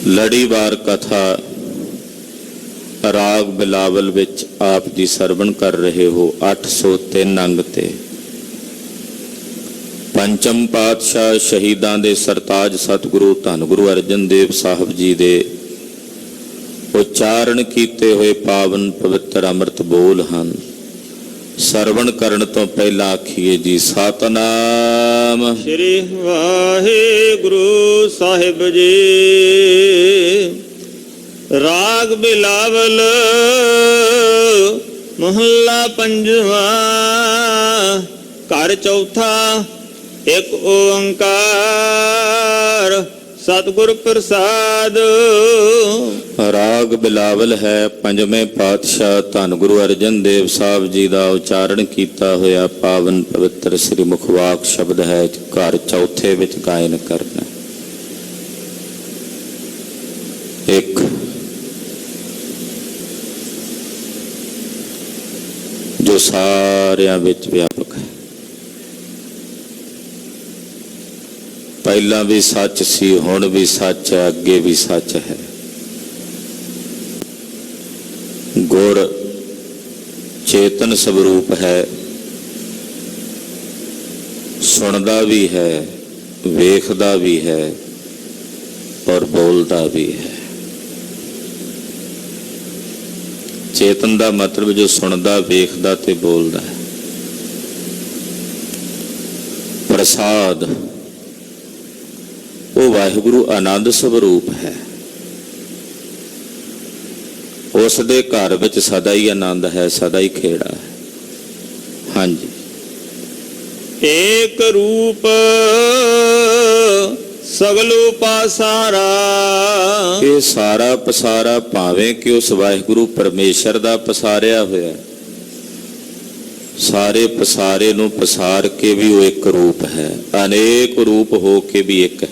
ਲੜੀਵਾਰ ਕਥਾ ਰਾਗ ਬਿਲਾਵਲ ਵਿੱਚ ਆਪ ਜੀ ਸਰਵਣ ਕਰ ਰਹੇ ਹੋ। 803 ਅੰਗ ਤੇ ਪੰਚਮ ਪਾਤਸ਼ਾਹ ਸ਼ਹੀਦਾਂ ਦੇ ਸਰਤਾਜ ਸਤਿਗੁਰੂ ਧੰਨ ਗੁਰੂ ਅਰਜਨ ਦੇਵ ਸਾਹਿਬ ਜੀ ਦੇ ਉਚਾਰਨ ਕੀਤੇ ਹੋਏ ਪਾਵਨ ਪਵਿੱਤਰ ਅੰਮ੍ਰਿਤ ਬੋਲ ਹਨ। ਸਰਵਣ ਕਰਨ ਤੋਂ ਪਹਿਲਾਂ ਆਖੀਏ ਜੀ ਸਤਨਾਮ ਸ੍ਰੀ ਵਾਹਿਗੁਰੂ ਸਾਹਿਬ ਜੀ। ਰਾਗ ਬਿਲਾਵਲ ਮਹੱਲਾ ਪੰਜਵਾਂ। ਘਰ ਚੌਥਾ ਇੱਕ ਓੰਕਾਰ ਸਤਿਗੁਰ ਪ੍ਰਸਾਦ। ਰਾਗ ਬਿਲਾਵਲ ਹੈ ਪੰਜਵੇਂ ਪਾਤਸ਼ਾਹ ਧੰਨ ਗੁਰੂ ਅਰਜਨ ਦੇਵ ਸਾਹਿਬ ਜੀ ਦਾ ਉਚਾਰਨ ਕੀਤਾ ਹੋਇਆ ਪਾਵਨ ਪਵਿੱਤਰ ਸ੍ਰੀ ਮੁਖਵਾਕ ਸ਼ਬਦ ਹੈ। ਘਰ ਚੌਥੇ ਵਿੱਚ ਗਾਇਨ ਕਰਨਾ। ਇੱਕ ਜੋ ਸਾਰਿਆਂ ਵਿੱਚ ਵਿਆਪਕ ਹੈ। ਪਹਿਲਾਂ ਵੀ ਸੱਚ ਸੀ, ਹੁਣ ਵੀ ਸੱਚ ਹੈ, ਅੱਗੇ ਵੀ ਸੱਚ ਹੈ। ਗੁਰ ਚੇਤਨ ਸਵਰੂਪ ਹੈ, ਸੁਣਦਾ ਵੀ ਹੈ, ਵੇਖਦਾ ਵੀ ਹੈ ਔਰ ਬੋਲਦਾ ਵੀ ਹੈ। ਚੇਤਨ ਦਾ ਮਤਲਬ ਜੋ ਸੁਣਦਾ, ਵੇਖਦਾ ਤੇ ਬੋਲਦਾ ਹੈ। ਪ੍ਰਸਾਦ ਉਹ ਵਾਹਿਗੁਰੂ ਆਨੰਦ ਸਵਰੂਪ ਹੈ। ਉਸ ਦੇ ਘਰ ਵਿੱਚ ਸਦਾ ਹੀ ਆਨੰਦ ਹੈ, ਸਦਾ ਹੀ ਖੇੜਾ ਹੈ। ਹਾਂਜੀ। ਏਕ ਰੂਪ ਸਗਲੋ ਪਾਸਾਰਾ। ਇਹ ਸਾਰਾ ਪਸਾਰਾ ਭਾਵੇਂ ਕਿ ਉਸ ਵਾਹਿਗੁਰੂ ਪਰਮੇਸ਼ਰ ਦਾ ਪਸਾਰਿਆ ਹੋਇਆ, ਸਾਰੇ ਪਸਾਰੇ ਨੂੰ ਪਸਾਰ ਕੇ ਵੀ ਉਹ ਇੱਕ ਰੂਪ ਹੈ। ਅਨੇਕ ਰੂਪ ਹੋ ਕੇ ਵੀ ਇੱਕ ਹੈ।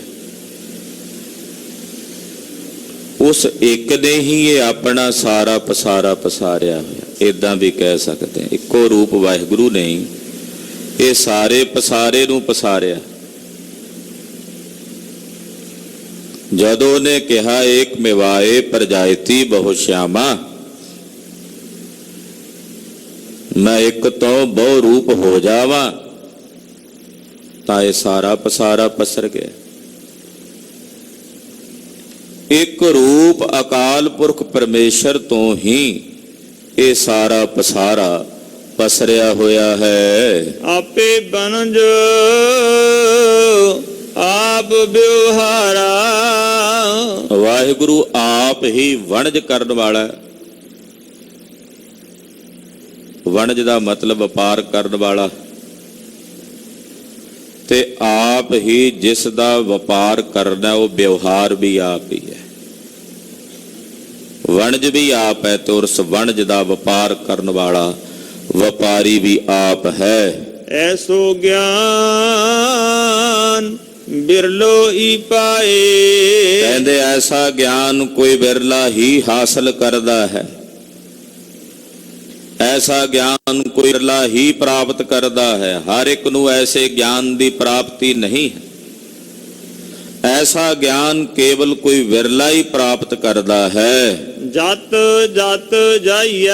ਉਸ ਇੱਕ ਨੇ ਹੀ ਇਹ ਆਪਣਾ ਸਾਰਾ ਪਸਾਰਾ ਪਸਾਰਿਆ ਹੋਇਆ। ਏਦਾਂ ਵੀ ਕਹਿ ਸਕਦੇ ਹਾਂ, ਇੱਕੋ ਰੂਪ ਵਾਹਿਗੁਰੂ ਨੇ ਇਹ ਸਾਰੇ ਪਸਾਰੇ ਨੂੰ ਪਸਾਰਿਆ। ਜਦੋਂ ਨੇ ਕਿਹਾ ਏਕ ਮਿਵਾਏ ਪਰਜਾਇਤੀ ਬਹੁ ਸ਼ਿਆਮਾ, ਮੈਂ ਇੱਕ ਤੋਂ ਬਹੁ ਰੂਪ ਹੋ ਜਾਵਾਂ, ਤਾਂ ਇਹ ਸਾਰਾ ਪਸਾਰਾ ਪਸਰ ਗਿਆ। ਇੱਕ ਰੂਪ ਅਕਾਲ ਪੁਰਖ ਪਰਮੇਸ਼ਰ ਤੋਂ ਹੀ ਇਹ ਸਾਰਾ ਪਸਾਰਾ ਪਸਰਿਆ ਹੋਇਆ ਹੈ। ਆਪੇ ਬਨਜ ਆਪ ਵਿਵਹਾਰਾ। ਵਾਹਿਗੁਰੂ ਆਪ ਹੀ ਵਣਜ ਕਰਨ ਵਾਲਾ। ਵਣਜ ਦਾ ਮਤਲਬ ਵਪਾਰ ਕਰਨ ਵਾਲਾ, ਤੇ ਆਪ ਹੀ ਜਿਸ ਦਾ ਵਪਾਰ ਕਰਨਾ ਉਹ ਵਿਵਹਾਰ ਵੀ ਆਪ ਹੀ ਹੈ। ਵਣਜ ਵੀ ਆਪ ਹੈ ਤੇ ਉਸ ਵਣਜ ਦਾ ਵਪਾਰ ਕਰਨ ਵਾਲਾ ਵਪਾਰੀ ਵੀ ਆਪ ਹੈ। ਐਸੋ ਗਿਆਨ ਬਿਰਲੋ ਹੀ ਪਾਏ। ਕਹਿੰਦੇ ਐਸਾ ਗਿਆਨ ਕੋਈ ਬਿਰਲਾ ਹੀ ਹਾਸਲ ਕਰਦਾ ਹੈ। ਐਸਾ ਗਿਆਨ ਕੋਈ ਬਿਰਲਾ ਹੀ ਪ੍ਰਾਪਤ ਕਰਦਾ ਹੈ। ਹਰ ਇੱਕ ਨੂੰ ਐਸੇ ਗਿਆਨ ਦੀ ਪ੍ਰਾਪਤੀ ਨਹੀਂ ਹੈ। ਐਸਾ ਗਿਆਨ ਕੇਵਲ ਕੋਈ ਵਿਰਲਾ ਹੀ ਪ੍ਰਾਪਤ ਕਰਦਾ ਹੈ। ਜਤ ਜਤ ਜਾਈਐ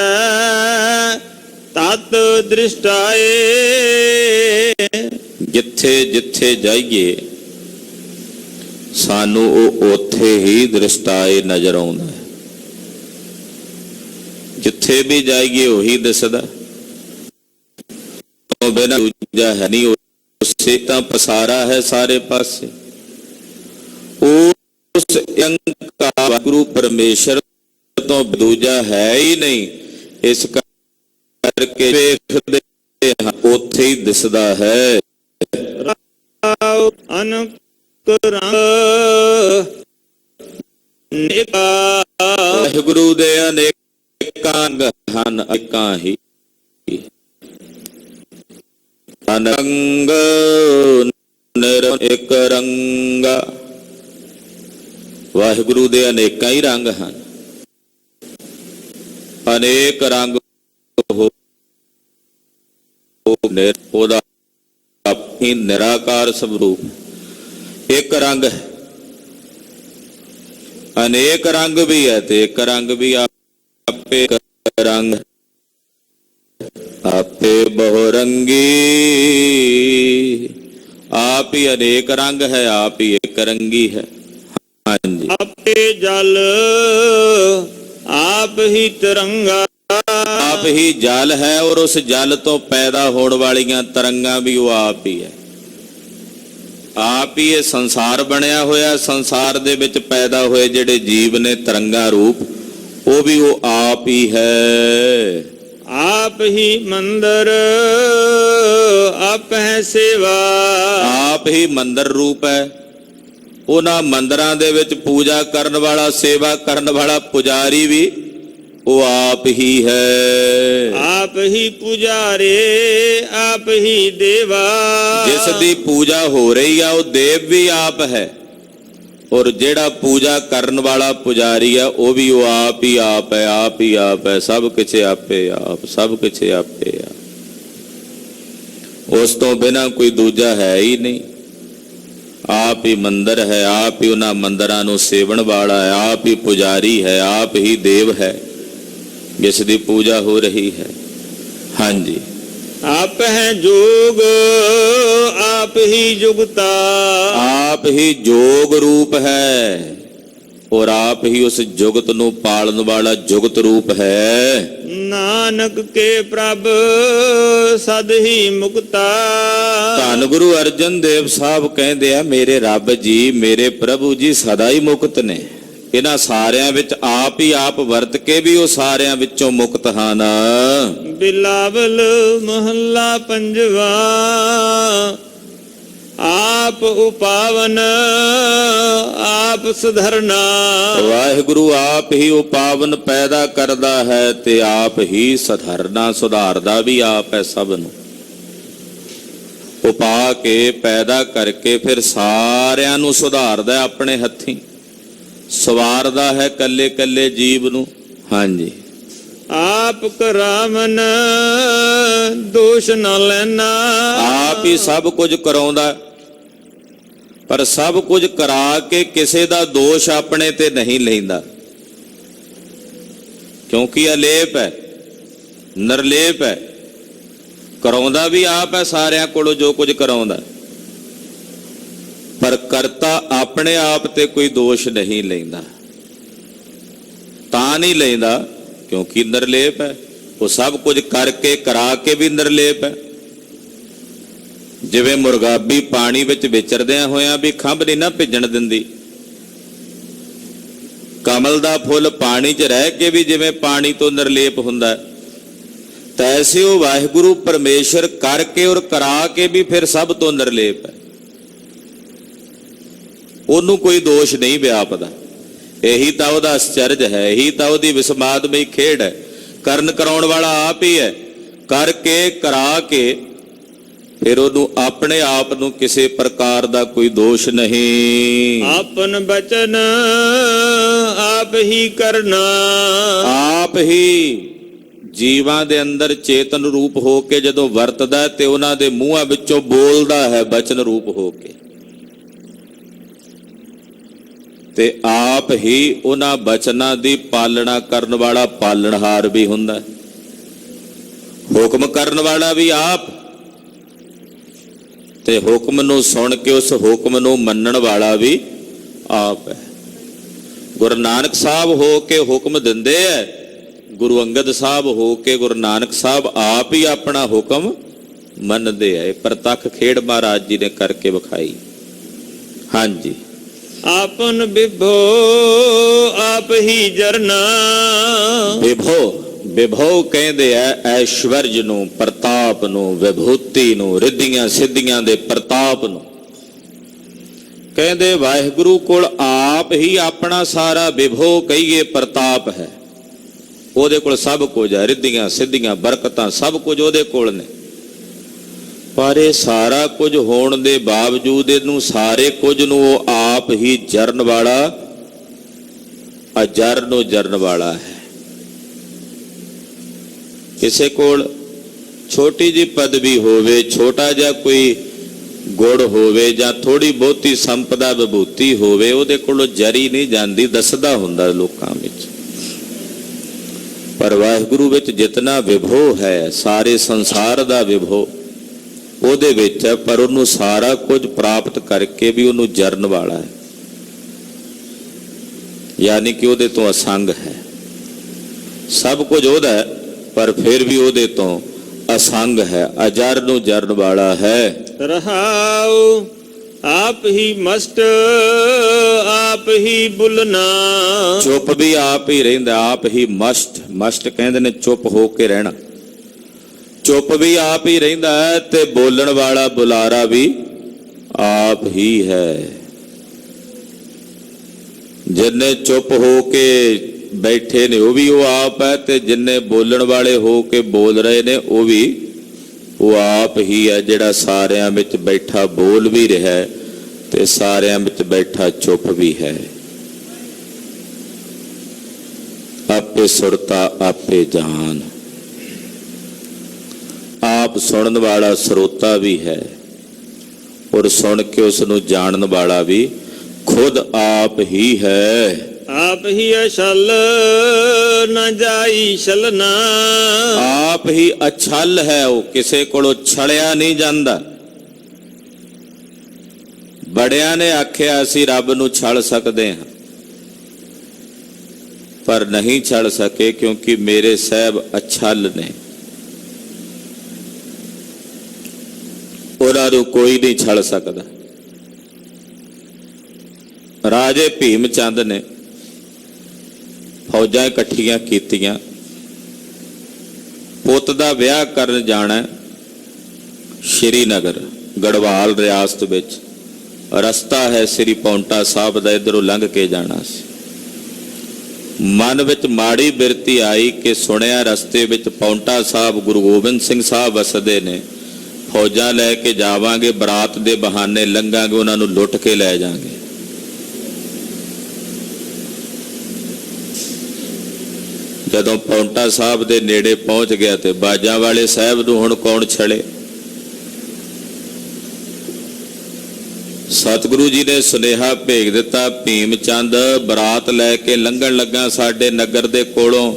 ਤਤ ਦ੍ਰਿਸ਼ਟਾਏ। ਜਿੱਥੇ ਜਿੱਥੇ ਜਾਈਏ ਸਾਨੂੰ ਉਹ ਉੱਥੇ ਹੀ ਦ੍ਰਿਸ਼ਟਾਏ ਨਜ਼ਰ ਆਉਂਦਾ ਹੈ। ਜਿੱਥੇ ਵੀ ਜਾਈਏ ਉਹੀ ਦਿਸਦਾ, ਤੋਂ ਬਿਨਾਂ ਦੂਜਾ ਹੈ ਨਹੀਂ। ਉਸੇ ਤਾਂ ਪਸਾਰਾ ਹੈ ਸਾਰੇ ਪਾਸੇ। ਉਸ ਅੰਕਾਰ ਗੁਰੂ ਪਰਮੇਸ਼ਰ ਤੋਂ ਦੂਜਾ ਹੈ ਹੀ ਨਹੀਂ। ਇਸ ਕਰਕੇ ਵੇਖਦੇ ਹਾਂ ਉੱਥੇ ਹੀ ਦਿਸਦਾ ਹੈ। ਅਨਕ ਰੰਗ ਵਾਹਿਗੁਰੂ ਦੇ ਅਨੇਕਾਂ ਅੰਗ ਹਨ, ਅਨੇਕਾਂ ਹੀ ਅਨੰਗ ਨਿਰ ਇੱਕ ਰੰਗ। ਵਾਹਿਗੁਰੂ ਦੇ ਅਨੇਕਾਂ ਹੀ ਰੰਗ ਹਨ। ਅਨੇਕ ਰੰਗ ਉਹਦਾ ਆਪਣੀ ਨਿਰਾਕਾਰ ਸਵਰੂਪ। ਇੱਕ ਰੰਗ ਹੈ ਅਨੇਕ ਰੰਗ ਵੀ ਹੈ ਤੇ ਇੱਕ ਰੰਗ ਵੀ ਆਪੇ ਰੰਗ ਆਪੇ ਬਹੁ ਰੰਗੀ। ਆਪ ਹੀ ਅਨੇਕ ਰੰਗ ਹੈ, ਆਪ ਹੀ ਇੱਕ ਰੰਗੀ ਹੈ। ਹਾਂਜੀ, ਆਪੇ ਜਲ ਆਪ ਹੀ ਤਿਰੰਗਾ। ਆਪ ਹੀ ਜਲ ਹੈ ਔਰ ਉਸ ਜਲ ਤੋਂ ਪੈਦਾ ਹੋਣ ਵਾਲੀਆਂ ਤਰੰਗਾਂ ਵੀ ਉਹ ਆਪ ਹੀ ਹੈ। ਆਪ ਹੀ ਇਹ ਸੰਸਾਰ ਬਣਿਆ ਹੋਇਆ, ਸੰਸਾਰ ਦੇ ਵਿੱਚ ਪੈਦਾ ਹੋਏ ਜਿਹੜੇ ਜੀਵ ਨੇ ਤਰੰਗਾਂ ਰੂਪ, ਉਹ ਵੀ ਉਹ ਆਪ ਹੀ ਹੈ। ਆਪ ਹੀ ਮੰਦਰ ਆਪ ਹੈ ਸੇਵਾ। ਆਪ ਹੀ ਮੰਦਰ ਰੂਪ ਹੈ। ਉਹਨਾਂ ਮੰਦਰਾਂ ਦੇ ਵਿੱਚ ਪੂਜਾ ਕਰਨ ਵਾਲਾ, ਸੇਵਾ ਕਰਨ ਵਾਲਾ ਪੁਜਾਰੀ ਵੀ ਉਹ ਆਪ ਹੀ ਹੈ। ਆਪ ਹੀ ਪੁਜਾਰੇ ਆਪ ਹੀ ਦੇਵਾ। ਜਿਸ ਦੀ ਪੂਜਾ ਹੋ ਰਹੀ ਆ ਉਹ ਦੇਵ ਵੀ ਆਪ ਹੈ, ਔਰ ਜਿਹੜਾ ਪੂਜਾ ਕਰਨ ਵਾਲਾ ਪੁਜਾਰੀ ਆ ਉਹ ਵੀ ਉਹ ਆਪ ਹੀ ਆਪ ਹੈ। ਆਪ ਹੀ ਆਪ ਹੈ, ਸਭ ਕੁਛ ਆਪੇ ਆਪ, ਸਭ ਕੁਛ ਆਪੇ ਆ। ਉਸ ਤੋਂ ਬਿਨਾਂ ਕੋਈ ਦੂਜਾ ਹੈ ਹੀ ਨਹੀਂ। ਆਪ ਹੀ ਮੰਦਰ ਹੈ, ਆਪ ਹੀ ਉਹਨਾਂ ਮੰਦਰਾਂ ਨੂੰ ਸੇਵਣ ਵਾਲਾ ਹੈ, ਆਪ ਹੀ ਪੁਜਾਰੀ ਹੈ, ਆਪ ਹੀ ਦੇਵ ਹੈ ਜਿਸ ਦੀ ਪੂਜਾ ਹੋ ਰਹੀ ਹੈ। ਹਾਂਜੀ, ਆਪ ਹੈ ਜੋਗ ਆਪ ਹੀ ਜੁਗਤਾ। ਆਪ ਹੀ ਜੋਗ ਰੂਪ ਹੈ ਔਰ ਆਪ ਹੀ ਉਸ ਜੁਗਤ ਨੂੰ ਪਾਲਣ ਵਾਲਾ ਜੁਗਤ ਰੂਪ ਹੈ। ਨਾਨਕ ਕੇ ਪ੍ਰਭ ਸਦ ਹੀ ਮੁਕਤਾ। ਧੰਨ ਗੁਰੂ ਅਰਜਨ ਦੇਵ ਸਾਹਿਬ ਕਹਿੰਦੇ ਆ, ਮੇਰੇ ਰੱਬ ਜੀ, ਮੇਰੇ ਪ੍ਰਭੂ ਜੀ ਸਦਾ ਹੀ ਮੁਕਤ ਨੇ। ਇਹਨਾਂ ਸਾਰਿਆਂ ਵਿੱਚ ਆਪ ਹੀ ਆਪ ਵਰਤ ਕੇ ਵੀ ਉਹ ਸਾਰਿਆਂ ਵਿੱਚੋਂ ਮੁਕਤ ਹਨ। ਬਿਲਾਵਲ ਮਹੱਲਾ ਪੰਜਵਾ। ਆਪ ਉਪਾਵਨ ਆਪ ਸੁਧਰਨਾ। ਵਾਹਿਗੁਰੂ ਆਪ ਹੀ ਉਪਾਵਨ ਪੈਦਾ ਕਰਦਾ ਹੈ ਤੇ ਆਪ ਹੀ ਸੁਧਰਨਾ, ਸੁਧਾਰਦਾ ਵੀ ਆਪ ਹੈ ਸਭ ਨੂੰ। ਉਪਾ ਕੇ ਪੈਦਾ ਕਰਕੇ ਫਿਰ ਸਾਰਿਆਂ ਨੂੰ ਸੁਧਾਰਦਾ ਆਪਣੇ ਹੱਥੀਂ, ਸਵਾਰਦਾ ਹੈ ਕੱਲੇ ਕੱਲੇ ਜੀਵ ਨੂੰ। ਹਾਂਜੀ, ਆਪ ਕਰਾਵਨ ਦੋਸ਼ ਨਾ ਲੈਣਾ। ਆਪ ਹੀ ਸਭ ਕੁਝ ਕਰਾਉਂਦਾ, ਪਰ ਸਭ ਕੁਝ ਕਰਾ ਕੇ ਕਿਸੇ ਦਾ ਦੋਸ਼ ਆਪਣੇ ਤੇ ਨਹੀਂ ਲੈਂਦਾ, ਕਿਉਂਕਿ ਅਲੇਪ ਹੈ, ਨਿਰਲੇਪ ਹੈ। ਕਰਾਉਂਦਾ ਵੀ ਆਪ ਹੈ ਸਾਰਿਆਂ ਕੋਲੋਂ ਜੋ ਕੁਝ ਕਰਾਉਂਦਾ, ਪਰ ਕਰਤਾ ਆਪਣੇ ਆਪ ਤੇ ਕੋਈ ਦੋਸ਼ ਨਹੀਂ ਲੈਂਦਾ। ਤਾਂ ਨਹੀਂ ਲੈਂਦਾ ਕਿਉਂਕਿ ਨਿਰਲੇਪ ਹੈ। ਉਹ ਸਭ ਕੁਝ ਕਰਕੇ ਕਰਾ ਕੇ ਵੀ ਨਿਰਲੇਪ ਹੈ। ਜਿਵੇਂ ਮੁਰਗਾਬੀ ਪਾਣੀ ਵਿੱਚ ਵਿਚਰਦਿਆਂ ਹੋਇਆਂ ਵੀ ਖੰਭ ਨਹੀਂ ਨਾ ਭਿੱਜਣ ਦਿੰਦੀ, ਕਮਲ ਦਾ ਫੁੱਲ ਪਾਣੀ 'ਚ ਰਹਿ ਕੇ ਵੀ ਜਿਵੇਂ ਪਾਣੀ ਤੋਂ ਨਿਰਲੇਪ ਹੁੰਦਾ, ਤੈਸੇ ਉਹ ਵਾਹਿਗੁਰੂ ਪਰਮੇਸ਼ਰ ਕਰਕੇ ਔਰ ਕਰਾ ਕੇ ਵੀ ਫਿਰ ਸਭ ਤੋਂ ਨਿਰਲੇਪ ਹੈ। ਉਹਨੂੰ ਕੋਈ ਦੋਸ਼ ਨਹੀਂ ਵਿਆਪਦਾ। ਇਹੀ ਤਾਂ ਉਹਦਾ ਅਚਰਜ ਹੈ, ਇਹੀ ਤਾਂ ਉਹਦੀ ਵਿਸਮਾਦਮਈ ਖੇਡ ਹੈ। ਕਰਨ ਕਰਾਉਣ ਵਾਲਾ ਆਪ ਹੀ ਹੈ, ਕਰਕੇ ਕਰਾ ਕੇ ਫਿਰ ਉਹਨੂੰ ਆਪਣੇ ਆਪ ਨੂੰ ਕਿਸੇ ਪ੍ਰਕਾਰ ਦਾ ਕੋਈ ਦੋਸ਼ ਨਹੀਂ। ਆਪਨ ਬਚਨ ਆਪ ਹੀ ਕਰਨਾ। ਆਪ ਹੀ ਜੀਵਾਂ ਦੇ ਅੰਦਰ ਚੇਤਨ ਰੂਪ ਹੋ ਕੇ ਜਦੋਂ ਵਰਤਦਾ ਤੇ ਉਹਨਾਂ ਦੇ ਮੂੰਹਾਂ ਵਿੱਚੋਂ ਬੋਲਦਾ ਹੈ ਬਚਨ ਰੂਪ ਹੋ ਕੇ, ਤੇ ਆਪ ਹੀ ਉਹਨਾਂ ਬਚਨਾਂ ਦੀ ਪਾਲਣਾ ਕਰਨ ਵਾਲਾ ਪਾਲਣਹਾਰ ਵੀ ਹੁੰਦਾ। ਹੁਕਮ ਕਰਨ ਵਾਲਾ ਵੀ ਆਪ, ਤੇ ਹੁਕਮ ਨੂੰ ਸੁਣ ਕੇ ਉਸ ਹੁਕਮ ਨੂੰ ਮੰਨਣ ਵਾਲਾ ਵੀ ਆਪ ਹੈ। ਗੁਰੂ ਨਾਨਕ ਸਾਹਿਬ ਹੋ ਕੇ ਹੁਕਮ ਦਿੰਦੇ ਐ, ਗੁਰੂ ਅੰਗਦ ਸਾਹਿਬ ਹੋ ਕੇ ਗੁਰੂ ਨਾਨਕ ਸਾਹਿਬ ਆਪ ਹੀ ਆਪਣਾ ਹੁਕਮ ਮੰਨਦੇ ਐ। ਪ੍ਰਤੱਖ ਖੇਡ ਮਹਾਰਾਜ ਜੀ ਨੇ ਕਰਕੇ ਵਿਖਾਈ। ਹਾਂਜੀ, ਆਪਨ ਵਿਭੋ ਆਪ ਹੀ ਜਰਨਾ। ਵਿਭੋ, ਵਿਭੋ ਕਹਿੰਦੇ ਐ ਐਸ਼ਵਰਜ ਨੂੰ, ਪ੍ਰਤਾਪ ਨੂੰ, ਵਿਭੂਤੀ ਨੂੰ, ਰਿੱਧੀਆਂ ਸਿੱਧੀਆਂ ਦੇ ਪ੍ਰਤਾਪ ਨੂੰ। ਕਹਿੰਦੇ ਵਾਹਿਗੁਰੂ ਕੋਲ ਆਪ ਹੀ ਆਪਣਾ ਸਾਰਾ ਵਿਭੋ ਕਹੀਏ ਪ੍ਰਤਾਪ ਹੈ। ਉਹਦੇ ਕੋਲ ਸਭ ਕੁਝ ਹੈ, ਰਿੱਧੀਆਂ ਸਿੱਧੀਆਂ ਬਰਕਤਾਂ ਸਭ ਕੁਝ ਉਹਦੇ ਕੋਲ ਨੇ। ਪਰ ਇਹ ਸਾਰਾ ਕੁਝ ਹੋਣ ਦੇ ਬਾਵਜੂਦ ਇਹਨੂੰ ਸਾਰੇ ਕੁਝ ਨੂੰ ਉਹ ਆਪ ਹੀ ਜਰਨ ਵਾਲਾ, ਅਜਰ ਨੂੰ ਜਰਨ ਵਾਲਾ ਹੈ। ਕਿਸੇ ਕੋਲ ਛੋਟੀ ਜਿਹੀ ਪਦਵੀ ਹੋਵੇ, ਛੋਟਾ ਜਿਹਾ ਕੋਈ ਗੁੜ ਹੋਵੇ ਜਾਂ ਥੋੜੀ ਬਹੁਤੀ ਸੰਪਦਾ ਵਿਭੂਤੀ ਹੋਵੇ, ਉਹਦੇ ਕੋਲੋਂ ਜਰੀ ਨਹੀਂ ਜਾਂਦੀ, ਦੱਸਦਾ ਹੁੰਦਾ ਲੋਕਾਂ ਵਿੱਚ। ਪਰ ਵਾਹਿਗੁਰੂ ਵਿੱਚ ਜਿਤਨਾ ਵਿਭੋ ਹੈ, ਸਾਰੇ ਸੰਸਾਰ ਦਾ ਵਿਭੋ ਉਹਦੇ ਵਿੱਚ ਹੈ, ਪਰ ਉਹਨੂੰ ਸਾਰਾ ਕੁਝ ਪ੍ਰਾਪਤ ਕਰਕੇ ਵੀ ਉਹਨੂੰ ਜਰਨ ਵਾਲਾ ਹੈ, ਯਾਨੀ ਕਿ ਉਹਦੇ ਤੋਂ ਅਸੰਗ ਹੈ। ਸਭ ਕੁਝ ਉਹਦਾ ਹੈ, ਪਰ ਫਿਰ ਵੀ ਉਹਦੇ ਤੋਂ ਅਸੰਗ ਹੈ, ਅਜਰ ਨੂੰ ਜਰਨ ਵਾਲਾ ਹੈ। ਰਹਾਉ ਆਪ ਹੀ ਮਸਤ ਆਪ ਹੀ ਬੁਲਨਾ। ਚੁੱਪ ਵੀ ਆਪ ਹੀ ਰਹਿੰਦਾ, ਆਪ ਹੀ ਮਸਤ, ਮਸਤ ਕਹਿੰਦੇ ਨੇ ਚੁੱਪ ਹੋ ਕੇ ਰਹਿਣਾ। ਚੁੱਪ ਵੀ ਆਪ ਹੀ ਰਹਿੰਦਾ ਹੈ ਤੇ ਬੋਲਣ ਵਾਲਾ ਬੁਲਾਰਾ ਵੀ ਆਪ ਹੀ ਹੈ। ਜਿੰਨੇ ਚੁੱਪ ਹੋ ਕੇ ਬੈਠੇ ਨੇ ਉਹ ਵੀ ਉਹ ਆਪ ਹੈ, ਤੇ ਜਿੰਨੇ ਬੋਲਣ ਵਾਲੇ ਹੋ ਕੇ ਬੋਲ ਰਹੇ ਨੇ ਉਹ ਵੀ ਉਹ ਆਪ ਹੀ ਹੈ, ਜਿਹੜਾ ਸਾਰਿਆਂ ਵਿੱਚ ਬੈਠਾ ਬੋਲ ਵੀ ਰਿਹਾ ਹੈ ਤੇ ਸਾਰਿਆਂ ਵਿੱਚ ਬੈਠਾ ਚੁੱਪ ਵੀ ਹੈ। ਆਪੇ ਸੁਰਤਾ ਆਪੇ ਜਾਨ, ਆਪ ਸੁਣਨ ਵਾਲਾ ਸਰੋਤਾ ਵੀ ਹੈ ਔਰ ਸੁਣ ਕੇ ਉਸ ਨੂੰ ਜਾਣਨ ਵਾਲਾ ਵੀ ਖੁਦ ਆਪ ਹੀ ਹੈ। ਆਪ ਹੀ ਅਛਲ ਨਾ ਜਾਈ ਛਲਨਾ। ਆਪ ਹੀ ਅਛਲ ਹੈ, ਉਹ ਕਿਸੇ ਕੋਲੋਂ ਛਲਿਆ ਨਹੀਂ ਜਾਂਦਾ। ਬੜਿਆਂ ਨੇ ਆਖਿਆ ਅਸੀਂ ਰੱਬ ਨੂੰ ਛਲ ਸਕਦੇ ਹਾਂ, ਪਰ ਨਹੀਂ ਛਲ ਸਕੇ, ਕਿਉਂਕਿ ਮੇਰੇ ਸਾਹਿਬ ਅਛਲ ਨੇ, ਉਹਨਾਂ ਨੂੰ ਕੋਈ ਨਹੀਂ ਛਲ ਸਕਦਾ। ਰਾਜੇ ਭੀਮ ਚੰਦ ਨੇ ਫੌਜਾਂ ਇਕੱਠੀਆਂ ਕੀਤੀਆਂ, ਪੁੱਤ ਦਾ ਵਿਆਹ ਕਰਨ ਜਾਣਾ ਸ਼੍ਰੀਨਗਰ ਗੜਵਾਲ ਰਿਆਸਤ ਵਿੱਚ। ਰਸਤਾ ਹੈ ਸ੍ਰੀ ਪੌਂਟਾ ਸਾਹਿਬ ਦਾ, ਇੱਧਰੋਂ ਲੰਘ ਕੇ ਜਾਣਾ ਸੀ। ਮਨ ਵਿੱਚ ਮਾੜੀ ਬਿਰਤੀ ਆਈ ਕਿ ਸੁਣਿਆ ਰਸਤੇ ਵਿੱਚ ਪੌਂਟਾ ਸਾਹਿਬ ਗੁਰੂ ਗੋਬਿੰਦ ਸਿੰਘ ਸਾਹਿਬ ਵਸਦੇ ਨੇ, ਫੌਜਾਂ ਲੈ ਕੇ ਜਾਵਾਂਗੇ, ਬਰਾਤ ਦੇ ਬਹਾਨੇ ਲੰਘਾਂਗੇ, ਉਹਨਾਂ ਨੂੰ ਲੁੱਟ ਕੇ ਲੈ ਜਾਵਾਂਗੇ। ਜਦੋਂ ਪੌਂਟਾ ਸਾਹਿਬ ਦੇ ਨੇੜੇ ਪਹੁੰਚ ਗਿਆ ਤੇ ਬਾਜਾਂ ਵਾਲੇ ਸਾਹਿਬ ਨੂੰ ਹੁਣ ਕੌਣ ਛੜੇ। ਸਤਿਗੁਰੂ ਜੀ ਨੇ ਸੁਨੇਹਾ ਭੇਜ ਦਿੱਤਾ, ਭੀਮ ਚੰਦ ਬਰਾਤ ਲੈ ਕੇ ਲੰਘਣ ਲੱਗਾ ਸਾਡੇ ਨਗਰ ਦੇ ਕੋਲੋਂ,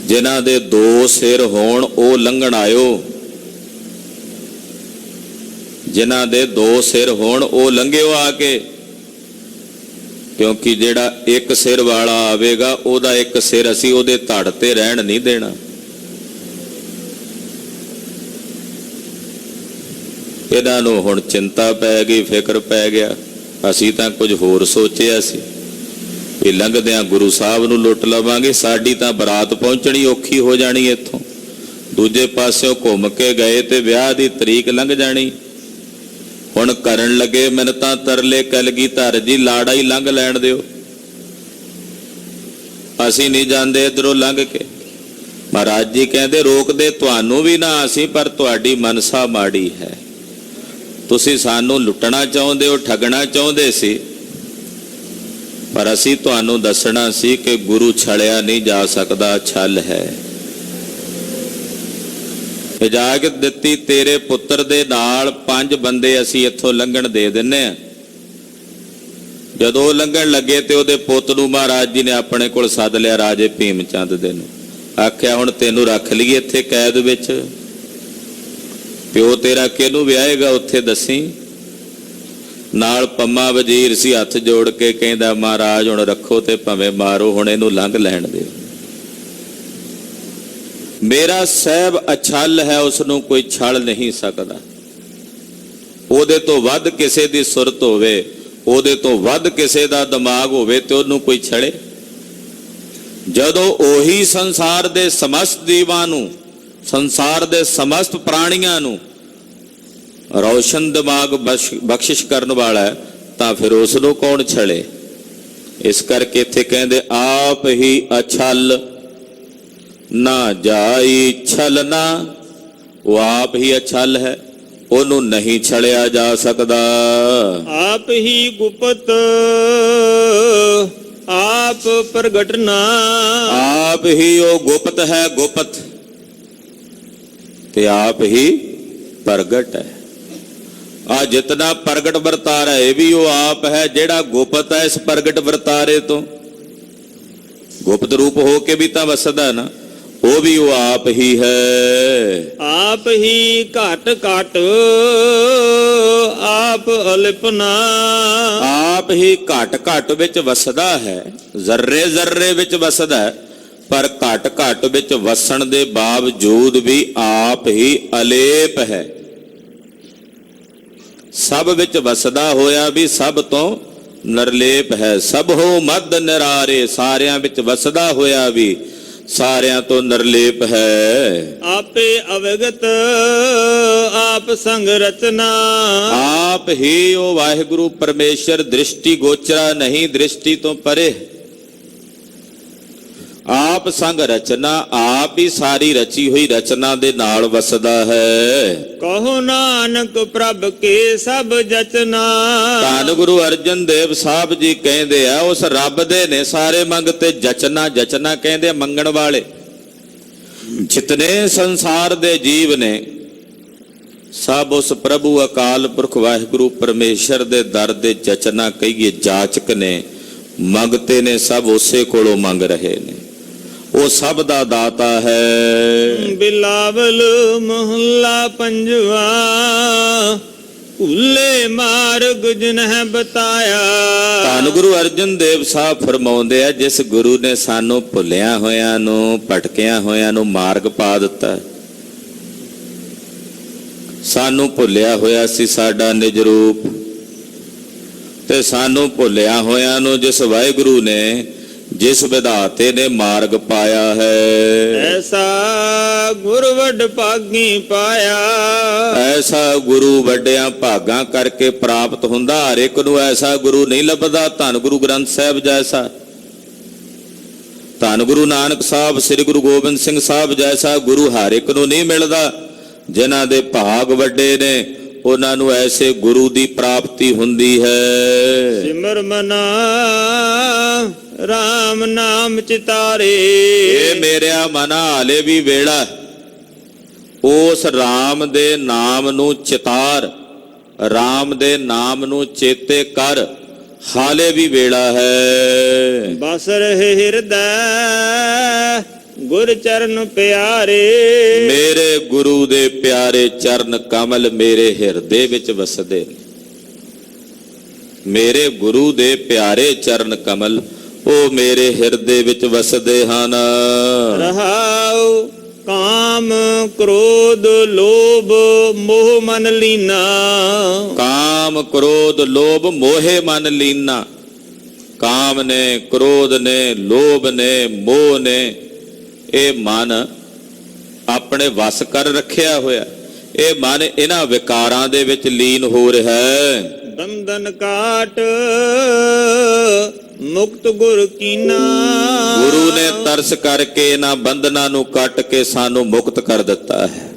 ਜਿਨ੍ਹਾਂ ਦੇ 2 ਸਿਰ ਹੋਣ ਉਹ ਲੰਘਣ ਆਇਓ, ਜਿਨ੍ਹਾਂ ਦੇ 2 ਸਿਰ ਹੋਣ ਉਹ ਲੰਘਿਓ ਆ ਕੇ, ਕਿਉਂਕਿ ਜਿਹੜਾ ਇੱਕ ਸਿਰ ਵਾਲਾ ਆਵੇਗਾ ਉਹਦਾ ਇੱਕ ਸਿਰ ਅਸੀਂ ਉਹਦੇ ਧੜ ਤੇ ਰਹਿਣ ਨਹੀਂ ਦੇਣਾ। ਇਹਨਾਂ ਨੂੰ ਹੁਣ ਚਿੰਤਾ ਪੈ ਗਈ, ਫਿਕਰ ਪੈ ਗਿਆ। ਅਸੀਂ ਤਾਂ ਕੁਝ ਹੋਰ ਸੋਚਿਆ ਸੀ ਵੀ ਲੰਘਦਿਆਂ ਗੁਰੂ ਸਾਹਿਬ ਨੂੰ ਲੁੱਟ ਲਵਾਂਗੇ, ਸਾਡੀ ਤਾਂ ਬਰਾਤ ਪਹੁੰਚਣੀ ਔਖੀ ਹੋ ਜਾਣੀ ਇੱਥੋਂ। ਦੂਜੇ ਪਾਸਿਓਂ ਘੁੰਮ ਕੇ ਗਏ ਤੇ ਵਿਆਹ ਦੀ ਤਰੀਕ ਲੰਘ ਜਾਣੀ। ਹੁਣ ਕਰਨ ਲੱਗੇ ਮਿੰਨਤਾਂ ਤਰਲੇ ਕਲਗੀਧਰ ਜੀ, ਲਾੜਾ ਹੀ ਲੰਘ ਲੈਣ ਦਿਓ, ਅਸੀਂ ਨਹੀਂ ਜਾਂਦੇ ਇੱਧਰੋਂ ਲੰਘ ਕੇ। ਮਹਾਰਾਜ ਜੀ ਕਹਿੰਦੇ ਰੋਕਦੇ ਤੁਹਾਨੂੰ ਵੀ ਨਾ ਅਸੀਂ, ਪਰ ਤੁਹਾਡੀ ਮਨਸਾ ਮਾੜੀ ਹੈ। ਤੁਸੀਂ ਸਾਨੂੰ ਲੁੱਟਣਾ ਚਾਹੁੰਦੇ ਹੋ, ਠੱਗਣਾ ਚਾਹੁੰਦੇ ਸੀ, ਪਰ ਅਸੀਂ ਤੁਹਾਨੂੰ ਦੱਸਣਾ ਸੀ ਕਿ ਗੁਰੂ ਛਲਿਆ ਨਹੀਂ ਜਾ ਸਕਦਾ, ਛਲ ਹੈ। ਇਜਾਜ਼ਤ ਦਿੱਤੀ, ਤੇਰੇ ਪੁੱਤਰ ਦੇ ਨਾਲ 5 ਬੰਦੇ ਅਸੀਂ ਇੱਥੋਂ ਲੰਘਣ ਦੇ ਦਿੰਨੇ ਆ। ਜਦੋਂ ਲੰਘਣ ਲੱਗੇ ਤੇ ਉਹਦੇ ਪੁੱਤ ਨੂੰ ਮਹਾਰਾਜ ਜੀ ਨੇ ਆਪਣੇ ਕੋਲ ਸੱਦ ਲਿਆ, ਰਾਜੇ ਭੀਮ ਚੰਦ ਦੇ ਨੂੰ। ਆਖਿਆ ਹੁਣ ਤੈਨੂੰ ਰੱਖ ਲਈਏ ਇੱਥੇ ਕੈਦ ਵਿੱਚ, ਪਿਓ ਤੇਰਾ ਕਿਹਨੂੰ ਵਿਆਹੇਗਾ ਉੱਥੇ ਦੱਸੀ। ਨਾਲ ਪੰਮਾ ਵਜ਼ੀਰ ਸੀ, ਹੱਥ ਜੋੜ ਕੇ ਕਹਿੰਦਾ ਮਹਾਰਾਜ ਹੁਣ ਰੱਖੋ ਤੇ ਭਾਵੇਂ ਮਾਰੋ, ਹੁਣ ਇਹਨੂੰ ਲੰਘ ਲੈਣ ਦਿਓ। ਮੇਰਾ ਸਾਹਿਬ ਅਛਲ ਹੈ, ਉਸ ਨੂੰ ਕੋਈ ਛਲ ਨਹੀਂ ਸਕਦਾ। ਉਹਦੇ ਤੋਂ ਵੱਧ ਕਿਸੇ ਦੀ ਸੁਰਤ ਹੋਵੇ, ਉਹਦੇ ਤੋਂ ਵੱਧ ਕਿਸੇ ਦਾ ਦਿਮਾਗ ਹੋਵੇ ਤੇ ਉਹਨੂੰ ਕੋਈ ਛੜੇ। ਜਦੋਂ ਉਹੀ ਸੰਸਾਰ ਦੇ ਸਮਸਤ ਜੀਵਾਂ ਨੂੰ, ਸੰਸਾਰ ਦੇ ਸਮਸਤ ਪ੍ਰਾਣੀਆਂ ਨੂੰ ਰੌਸ਼ਨ ਦਿਮਾਗ ਬਖਸ਼ਿਸ਼ ਕਰਨ ਵਾਲਾ ਹੈ, ਤਾਂ ਫਿਰ ਉਸ ਨੂੰ ਕੌਣ ਛੜੇ। ਇਸ ਕਰਕੇ ਇੱਥੇ ਕਹਿੰਦੇ ਆਪ ਹੀ ਅਛਲ ਨਾ ਜਾਈ ਛਲਨਾ, ਉਹ ਆਪ ਹੀ ਅਛਲ ਹੈ, ਉਹਨੂੰ ਨਹੀਂ ਛਲਿਆ ਜਾ ਸਕਦਾ। ਆਪ ਹੀ ਗੁਪਤ ਆਪ ਪ੍ਰਗਟਨਾ। ਆਪ ਹੀ ਉਹ ਗੁਪਤ ਹੈ, ਗੁਪਤ, ਤੇ ਆਪ ਹੀ ਪ੍ਰਗਟ ਹੈ। ਆ ਜਿਤਨਾ ਪ੍ਰਗਟ ਵਰਤਾਰਾ ਇਹ ਵੀ ਉਹ ਆਪ ਹੈ ਜਿਹੜਾ ਗੁਪਤ ਹੈ ਇਸ ਪ੍ਰਗਟ ਵਰਤਾਰੇ ਤੋਂ। ਗੁਪਤ ਰੂਪ ਹੋ ਕੇ ਵੀ ਤਾਂ ਵਸਦਾ ਨਾ, ਉਹ ਵੀ ਉਹ ਆਪ ਹੀ ਹੈ। ਆਪ ਹੀ ਘਟ ਘਟ ਆਪ ਅਲਿਪਨਾ। ਆਪ ਹੀ ਘਟ ਘਟ ਵਿੱਚ ਵਸਦਾ ਹੈ, ਜ਼ਰਰੇ ਜ਼ਰਰੇ ਵਿੱਚ ਵਸਦਾ ਹੈ, ਪਰ ਘਟ ਘਟ ਵਿੱਚ ਵਸਣ ਦੇ ਬਾਵਜੂਦ ਵੀ ਆਪ ਹੀ ਅਲੇਪ ਹੈ। ਸਭ ਵਿੱਚ ਵਸਦਾ ਹੋਇਆ ਵੀ ਸਭ ਤੋਂ ਨਿਰਲੇਪ ਹੈ। ਸਭ ਹੋ ਮਦ ਨਿਰਾਰੇ, ਸਾਰਿਆਂ ਵਿੱਚ ਵਸਦਾ ਹੋਇਆ ਵੀ ਸਾਰਿਆਂ ਤੋਂ ਨਿਰਲੇਪ ਹੈ। ਆਪੇ ਅਵਗਤ ਆਪ ਸੰਗ ਰਚਨਾ। ਆਪ ਹੀ ਉਹ ਵਾਹਿਗੁਰੂ ਪਰਮੇਸ਼ਰ ਦ੍ਰਿਸ਼ਟੀ ਗੋਚਰਾ ਨਹੀਂ, ਦ੍ਰਿਸ਼ਟੀ ਤੋਂ ਪਰੇ। ਆਪ ਸੰਗ ਰਚਨਾ, ਆਪ ਹੀ ਸਾਰੀ ਰਚੀ ਹੋਈ ਰਚਨਾ ਦੇ ਨਾਲ ਵਸਦਾ ਹੈ। ਕਹੋ ਨਾਨਕ ਪ੍ਰਭ ਕੇ ਸਭ ਜਚਨਾ। ਧੰਨ ਗੁਰੂ ਅਰਜਨ ਦੇਵ ਸਾਹਿਬ ਜੀ ਕਹਿੰਦੇ ਆ ਉਸ ਰੱਬ ਦੇ ਨੇ ਸਾਰੇ ਮੰਗਤੇ ਜਚਨਾ। ਜਚਨਾ ਕਹਿੰਦੇ ਆ ਮੰਗਣ ਵਾਲੇ। ਜਿਤਨੇ ਸੰਸਾਰ ਦੇ ਜੀਵ ਨੇ ਸਭ ਉਸ ਪ੍ਰਭੂ ਅਕਾਲ ਪੁਰਖ ਵਾਹਿਗੁਰੂ ਪਰਮੇਸ਼ਰ ਦੇ ਦਰ ਦੇ ਜਚਨਾ ਕਹੀਏ ਜਾਚਕ ਨੇ, ਮੰਗਤੇ ਨੇ, ਸਭ ਉਸੇ ਕੋਲੋਂ ਮੰਗ ਰਹੇ ਨੇ। ਉਹ ਸਭ ਦਾ ਦਾਤਾ ਹੈ। ਬਿਲਾਵਲ ਮਹੱਲਾ ਪੰਜਵਾ। ਭੁੱਲੇ ਮਾਰਗ ਜਿਨਹਿ ਬਤਾਇਆ। ਧੰਨ ਗੁਰੂ ਅਰਜਨ ਦੇਵ ਸਾਹਿਬ ਫਰਮਾਉਂਦੇ ਆ ਜਿਸ ਗੁਰੂ ਨੇ ਸਾਨੂੰ ਭੁੱਲਿਆ ਹੋਇਆਂ ਨੂੰ, ਭਟਕਿਆ ਹੋਇਆਂ ਨੂੰ ਮਾਰਗ ਪਾ ਦਿੱਤਾ। ਸਾਨੂੰ ਭੁੱਲਿਆ ਹੋਇਆ ਸੀ ਸਾਡਾ ਨਿਜ ਰੂਪ, ਤੇ ਸਾਨੂੰ ਭੁੱਲਿਆ ਹੋਇਆਂ ਨੂੰ ਜਿਸ ਵਾਹਿਗੁਰੂ ਨੇ, ਜਿਸ ਵਿਧਾਤੇ ਨੇ ਮਾਰਗ ਪਾਇਆ ਹੈ। ਐਸਾ ਗੁਰ ਵੱਡ ਭਾਗੀ ਪਾਇਆ। ਐਸਾ ਗੁਰੂ ਵੱਡਿਆਂ ਭਾਗਾਂ ਕਰਕੇ ਪ੍ਰਾਪਤ ਹੁੰਦਾ। ਹਰ ਇੱਕ ਨੂੰ ਐਸਾ ਗੁਰੂ ਨਹੀਂ ਲੱਭਦਾ ਧੰਨ ਗੁਰੂ ਗ੍ਰੰਥ ਸਾਹਿਬ ਜੈਸਾ। ਧੰਨ ਗੁਰੂ ਨਾਨਕ ਸਾਹਿਬ, ਸ੍ਰੀ ਗੁਰੂ ਗੋਬਿੰਦ ਸਿੰਘ ਸਾਹਿਬ ਜੈਸਾ ਗੁਰੂ ਹਰ ਇੱਕ ਨੂੰ ਨਹੀਂ ਮਿਲਦਾ। ਜਿਨ੍ਹਾਂ ਦੇ ਭਾਗ ਵੱਡੇ ਨੇ ਉਹਨਾਂ ਨੂੰ ਐਸੇ ਗੁਰੂ ਦੀ ਪ੍ਰਾਪਤੀ ਹੁੰਦੀ ਹੈ। ਸਿਮਰ ਮਨਾ ਰਾਮ ਨਾਮ ਚਿਤਾਰੇ। ਇਹ ਮੇਰਿਆ ਮਨਾ ਹਾਲੇ ਵੀ ਵੇਲਾ ਉਸ ਰਾਮ ਦੇ ਨਾਮ ਨੂੰ ਚਿਤਾਰ, ਰਾਮ ਦੇ ਨਾਮ ਨੂੰ ਚੇਤੇ ਕਰ, ਹਾਲੇ ਵੀ ਵੇਲਾ ਹੈ। ਬਸ ਰਹੇ ਹਿਰਦੈ ਗੁਰ ਚਰਨ ਪਿਆਰੇ। ਮੇਰੇ ਗੁਰੂ ਦੇ ਪਿਆਰੇ ਚਰਨ ਕਮਲ ਮੇਰੇ ਹਿਰਦੇ ਵਿੱਚ ਵਸਦੇ ਨੇ। ਮੇਰੇ ਗੁਰੂ ਦੇ ਪਿਆਰੇ ਚਰਨ ਕਮਲ ਉਹ ਮੇਰੇ ਹਿਰਦੇ ਵਿੱਚ ਵਸਦੇ ਹਨ। ਰਹਾਉ ਕਾਮ ਕ੍ਰੋਧ ਲੋਭ ਮੋਹ ਮਨ ਲੀਨਾ। ਕਾਮ ਕ੍ਰੋਧ ਲੋਭ ਮੋਹੇ ਮਨ ਲੀਨਾ। ਕਾਮ ਨੇ, ਕ੍ਰੋਧ ਨੇ, ਲੋਭ ਨੇ, ਮੋਹ ਨੇ, ਇਹ ਮਨ ਆਪਣੇ ਵਸ ਕਰ ਰੱਖਿਆ ਹੋਇਆ। ਇਹ ਮਨ ਇਹਨਾਂ ਵਿਕਾਰਾਂ ਦੇ ਵਿੱਚ ਲੀਨ ਹੋ ਰਿਹਾ ਹੈ। ਬੰਧਨ ਕਾਟ ਮੁਕਤ ਗੁਰ ਕੀਨਾ। ਗੁਰੂ ਨੇ ਤਰਸ ਕਰਕੇ ਇਹਨਾਂ ਬੰਧਨਾਂ ਨੂੰ ਕੱਟ ਕੇ ਸਾਨੂੰ ਮੁਕਤ ਕਰ ਦਿੱਤਾ ਹੈ।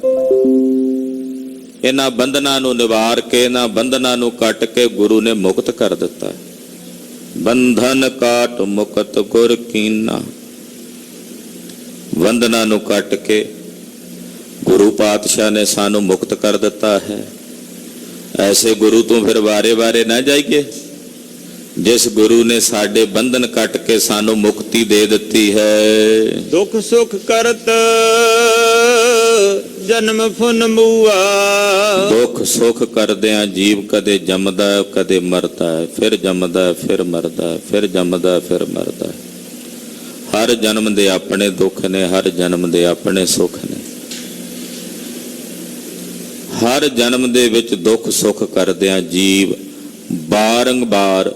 ਇਹਨਾਂ ਬੰਧਨਾਂ ਨੂੰ ਨਿਵਾਰ ਕੇ, ਇਹਨਾਂ ਬੰਧਨਾਂ ਨੂੰ ਕੱਟ ਕੇ ਗੁਰੂ ਨੇ ਮੁਕਤ ਕਰ ਦਿੱਤਾ। ਬੰਧਨ ਕਾਟ ਮੁਕਤ ਗੁਰ ਕੀਨਾ। ਬੰਧਨਾਂ ਨੂੰ ਕੱਟ ਕੇ ਗੁਰੂ ਪਾਤਸ਼ਾਹ ਨੇ ਸਾਨੂੰ ਮੁਕਤ ਕਰ ਦਿੱਤਾ ਹੈ। ਐਸੇ ਗੁਰੂ ਤੋਂ ਫਿਰ ਵਾਰੇ ਵਾਰੇ ਨਾ ਜਾਈਏ ਜਿਸ ਗੁਰੂ ਨੇ ਸਾਡੇ ਬੰਧਨ ਕੱਟ ਕੇ ਸਾਨੂੰ ਮੁਕਤੀ ਦੇ ਦਿੱਤੀ ਹੈ। ਦੁੱਖ ਸੁਖ ਕਰਤ ਜਨਮ ਫੁਨ ਮੂਆ। ਦੁੱਖ ਸੁਖ ਕਰਦਿਆਂ ਜੀਵ ਕਦੇ ਜੰਮਦਾ ਕਦੇ ਮਰਦਾ, ਫਿਰ ਜੰਮਦਾ ਫਿਰ ਮਰਦਾ, ਫਿਰ ਜੰਮਦਾ ਫਿਰ ਮਰਦਾ। ਹਰ ਜਨਮ ਦੇ ਆਪਣੇ ਦੁੱਖ ਨੇ, ਹਰ ਜਨਮ ਦੇ ਆਪਣੇ ਸੁੱਖ ਨੇ। ਹਰ ਜਨਮ ਦੇ ਵਿੱਚ ਦੁੱਖ ਸੁੱਖ ਕਰਦਿਆਂ ਜੀਵ ਬਾਰੰਬਾਰ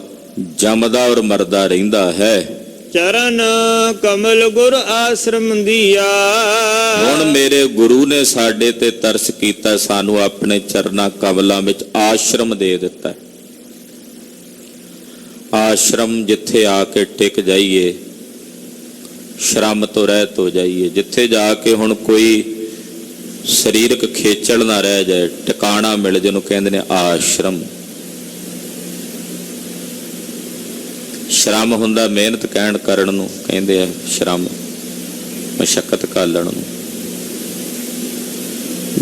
ਜੰਮਦਾ ਔਰ ਮਰਦਾ ਰਹਿੰਦਾ ਹੈ। ਚਰਨ ਕਮਲ ਗੁਰ ਆਸ਼ਰਮ ਦੀਆ। ਹੁਣ ਮੇਰੇ ਗੁਰੂ ਨੇ ਸਾਡੇ ਤੇ ਤਰਸ ਕੀਤਾ, ਸਾਨੂੰ ਆਪਣੇ ਚਰਨਾਂ ਕਮਲਾਂ ਵਿੱਚ ਆਸ਼ਰਮ ਦੇ ਦਿੱਤਾ। ਆਸ਼ਰਮ ਜਿੱਥੇ ਆ ਕੇ ਟਿਕ ਜਾਈਏ, ਸ਼ਰਮ ਤੋਂ ਰਹਿਤ ਹੋ ਜਾਈਏ, ਜਿੱਥੇ ਜਾ ਕੇ ਹੁਣ ਕੋਈ ਸਰੀਰਕ ਖੇਚਲ ਨਾ ਰਹਿ ਜਾਏ, ਟਿਕਾਣਾ ਮਿਲ ਜਿਹਨੂੰ ਕਹਿੰਦੇ ਨੇ ਆਸ਼ਰਮ। ਸ਼ਰਮ ਹੁੰਦਾ ਮਿਹਨਤ ਕਹਿਣ ਕਰਨ ਨੂੰ, ਕਹਿੰਦੇ ਆ ਸ਼ਰਮ, ਮਸ਼ੱਕਤ ਘਾਲਣ ਨੂੰ।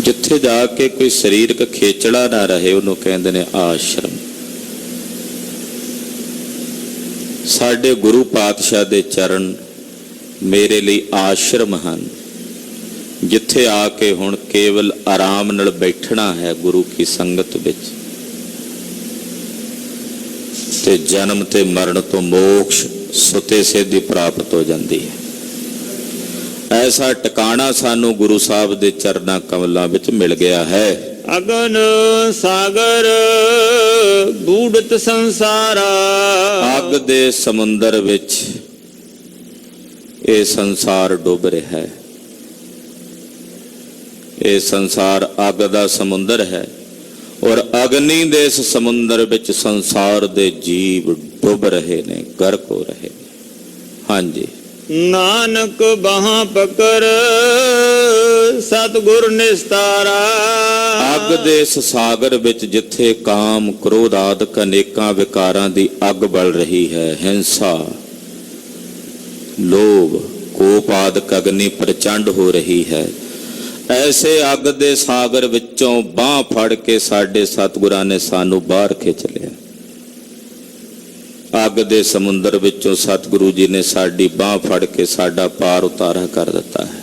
ਜਿੱਥੇ ਜਾ ਕੇ ਕੋਈ ਸਰੀਰਕ ਖੇਚਲਾ ਨਾ ਰਹੇ ਉਹਨੂੰ ਕਹਿੰਦੇ ਨੇ ਆਸ਼ਰਮ। ਸਾਡੇ ਗੁਰੂ ਪਾਤਸ਼ਾਹ ਦੇ ਚਰਨ ਮੇਰੇ ਲਈ ਆਸ਼ਰਮ ਹਨ, ਜਿੱਥੇ ਆ ਕੇ ਹੁਣ ਕੇਵਲ ਆਰਾਮ ਨਾਲ ਬੈਠਣਾ ਹੈ ਗੁਰੂ ਕੀ ਸੰਗਤ ਵਿੱਚ, ਤੇ ਜਨਮ ਤੇ ਮਰਨ ਤੋਂ ਮੋਕਸ਼ ਸੁਤੇ ਸਿੱਧੀ ਪ੍ਰਾਪਤ ਹੋ ਜਾਂਦੀ ਹੈ। ਐਸਾ ਟਿਕਾਣਾ ਸਾਨੂੰ ਗੁਰੂ ਸਾਹਿਬ ਦੇ ਚਰਨਾਂ ਕਮਲਾਂ ਵਿੱਚ ਮਿਲ ਗਿਆ ਹੈ। ਅਗਨ ਸਾਗਰ ਬੂੜਤ ਸੰਸਾਰਾ। ਅੱਗ ਦੇ ਸਮੁੰਦਰ ਵਿੱਚ ਇਹ ਸੰਸਾਰ ਡੁੱਬ ਰਿਹਾ ਹੈ। ਇਹ ਸੰਸਾਰ ਅੱਗ ਦਾ ਸਮੁੰਦਰ ਹੈ ਔਰ ਅਗਨੀ ਦੇ ਇਸ ਸਮੁੰਦਰ ਵਿੱਚ ਸੰਸਾਰ ਦੇ ਜੀਵ ਡੁੱਬ ਰਹੇ ਨੇ, ਗਰਕ ਹੋ ਰਹੇ ਨੇ। ਹਾਂਜੀ, ਨਾਨਕ ਬਾਹਾਂ ਪਕੜ ਸਤਿਗੁਰ ਨਿਸਤਾਰਾ। ਅੱਗ ਦੇ ਇਸ ਸਾਗਰ ਵਿੱਚ ਜਿੱਥੇ ਕਾਮ, ਕ੍ਰੋਧ ਆਦਿਕ ਅਨੇਕਾਂ ਵਿਕਾਰਾਂ ਦੀ ਅੱਗ ਬਲ ਰਹੀ ਹੈ, ਹਿੰਸਾ, ਲੋਭ, ਕੋਪ ਆਦਿਕ ਅਗਨੀ ਪ੍ਰਚੰਡ ਹੋ ਰਹੀ ਹੈ, ਐਸੇ ਅੱਗ ਦੇ ਸਾਗਰ ਵਿੱਚੋਂ ਬਾਂਹ ਫੜ ਕੇ ਸਾਡੇ ਸਤਿਗੁਰਾਂ ਨੇ ਸਾਨੂੰ ਬਾਹਰ ਖਿੱਚ ਲਿਆ। ਅੱਗ ਦੇ ਸਮੁੰਦਰ ਵਿੱਚੋਂ ਸਤਿਗੁਰੂ ਜੀ ਨੇ ਸਾਡੀ ਬਾਂਹ ਫੜ ਕੇ ਸਾਡਾ ਪਾਰ ਉਤਾਰਾ ਕਰ ਦਿੱਤਾ ਹੈ।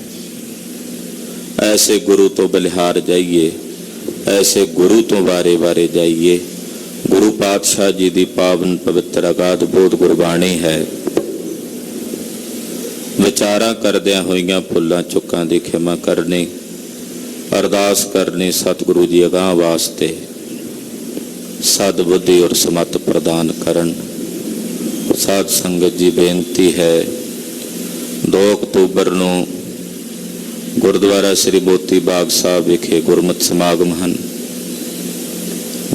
ਐਸੇ ਗੁਰੂ ਤੋਂ ਬਲਿਹਾਰ ਜਾਈਏ, ਐਸੇ ਗੁਰੂ ਤੋਂ ਵਾਰੇ ਜਾਈਏ। ਗੁਰੂ ਪਾਤਸ਼ਾਹ ਜੀ ਦੀ ਪਾਵਨ ਪਵਿੱਤਰ ਅਗਾਧ ਬੋਧ ਗੁਰਬਾਣੀ ਹੈ। ਵਿਚਾਰਾਂ ਕਰਦਿਆਂ ਹੋਈਆਂ ਭੁੱਲਾਂ ਚੁੱਕਾਂ ਦੀ ਖਿਮਾ ਕਰਨੀ, ਅਰਦਾਸ ਕਰਨੀ ਸਤਿਗੁਰੂ ਜੀ ਅਗਾਂਹ ਵਾਸਤੇ ਸਦ ਬੁੱਧੀ ਔਰ ਸਮਤ ਪ੍ਰਦਾਨ ਕਰਨ। ਸਾਧ ਸੰਗਤ ਜੀ, ਬੇਨਤੀ ਹੈ 2 ਅਕਤੂਬਰ ਨੂੰ ਗੁਰਦੁਆਰਾ ਸ੍ਰੀ ਮੋਤੀ ਬਾਗ ਸਾਹਿਬ ਵਿਖੇ ਗੁਰਮਤਿ ਸਮਾਗਮ ਹਨ,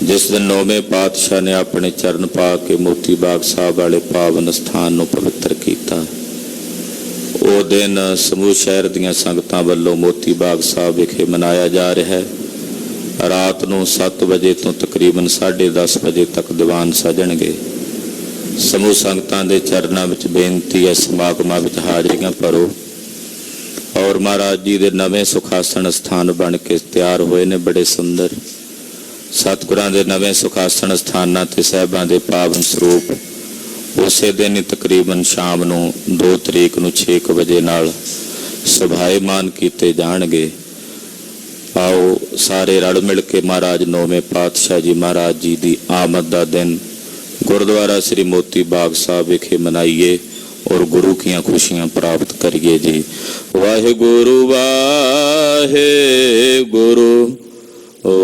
ਜਿਸ ਦਿਨ 9ਵੇਂ ਪਾਤਸ਼ਾਹ ਨੇ ਆਪਣੇ ਚਰਨ ਪਾ ਕੇ ਮੋਤੀ ਬਾਗ ਸਾਹਿਬ ਵਾਲੇ ਪਾਵਨ ਸਥਾਨ ਨੂੰ ਪਵਿੱਤਰ ਕੀਤਾ। ਉਹ ਦਿਨ ਸਮੂਹ ਸ਼ਹਿਰ ਦੀਆਂ ਸੰਗਤਾਂ ਵੱਲੋਂ ਮੋਤੀ ਬਾਗ ਸਾਹਿਬ ਵਿਖੇ ਮਨਾਇਆ ਜਾ ਰਿਹਾ ਹੈ। ਰਾਤ ਨੂੰ 7 ਵਜੇ ਤੋਂ ਤਕਰੀਬਨ 10:30 ਵਜੇ ਤੱਕ ਦੀਵਾਨ ਸਜਣਗੇ। ਸਮੂਹ ਸੰਗਤਾਂ ਦੇ ਚਰਨਾਂ ਵਿੱਚ ਬੇਨਤੀ ਹੈ, ਸਮਾਗਮਾਂ ਵਿੱਚ ਹਾਜ਼ਰੀਆਂ ਭਰੋ। ਔਰ ਮਹਾਰਾਜ ਜੀ ਦੇ ਨਵੇਂ ਸੁਖਾਸਣ ਸਥਾਨ ਬਣ ਕੇ ਤਿਆਰ ਹੋਏ ਨੇ, ਬੜੇ ਸੁੰਦਰ। ਸਤਿਗੁਰਾਂ ਦੇ ਨਵੇਂ ਸੁਖਾਸਣ ਸਥਾਨਾਂ ਤੇ ਸਾਹਿਬਾਂ ਦੇ ਪਾਵਨ ਸਰੂਪ ਉਸੇ ਦਿਨ ਹੀ ਤਕਰੀਬਨ ਸ਼ਾਮ ਨੂੰ 2 ਤਰੀਕ ਨੂੰ 6 ਵਜੇ ਨਾਲ ਸੁਭਾਏਮਾਨ ਕੀਤੇ ਜਾਣਗੇ। ਆਓ ਸਾਰੇ ਰਲ ਮਿਲ ਕੇ ਮਹਾਰਾਜ 9ਵੇਂ ਪਾਤਸ਼ਾਹ ਜੀ ਮਹਾਰਾਜ ਜੀ ਦੀ ਆਮਦ ਦਾ ਦਿਨ ਗੁਰਦੁਆਰਾ ਸ੍ਰੀ ਮੋਤੀ ਬਾਗ ਸਾਹਿਬ ਵਿਖੇ ਮਨਾਈਏ ਔਰ ਗੁਰੂ कीਆਂ खुशियां प्राप्त करिए जी। वाहेगुरु वाहेगुरु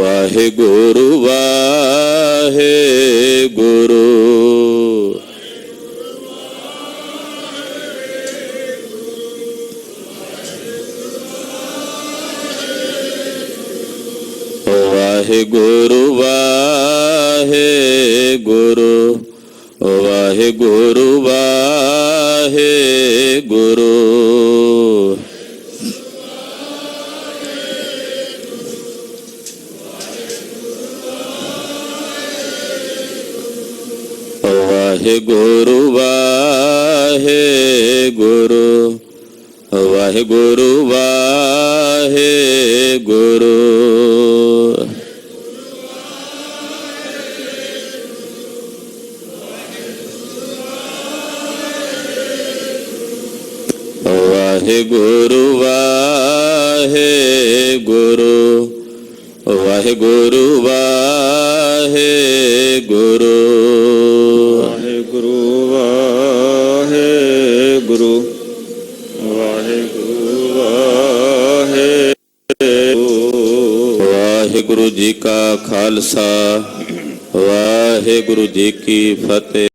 वाहेगुरु वाहेगुरु। वाहेगुरु वाहेगुरु वाहेगुरु वाहेगुरु। वाहेगुरु वाहेगुरु वाहेगुरु वाहेगुरु। वाहेगुरु वाहेगुरु वाहेगुरु वाहेगुरु। ਵਾਹਿਗੁਰੂ ਵਾਹਿਗੁਰੂ ਵਾਹਿਗੁਰੂ ਵਾਹਿਗੁਰੂ। ਵਾਹਿਗੁਰੂ ਜੀ ਕਾ ਖਾਲਸਾ, ਵਾਹਿਗੁਰੂ ਜੀ ਕੀ ਫਤਿਹ।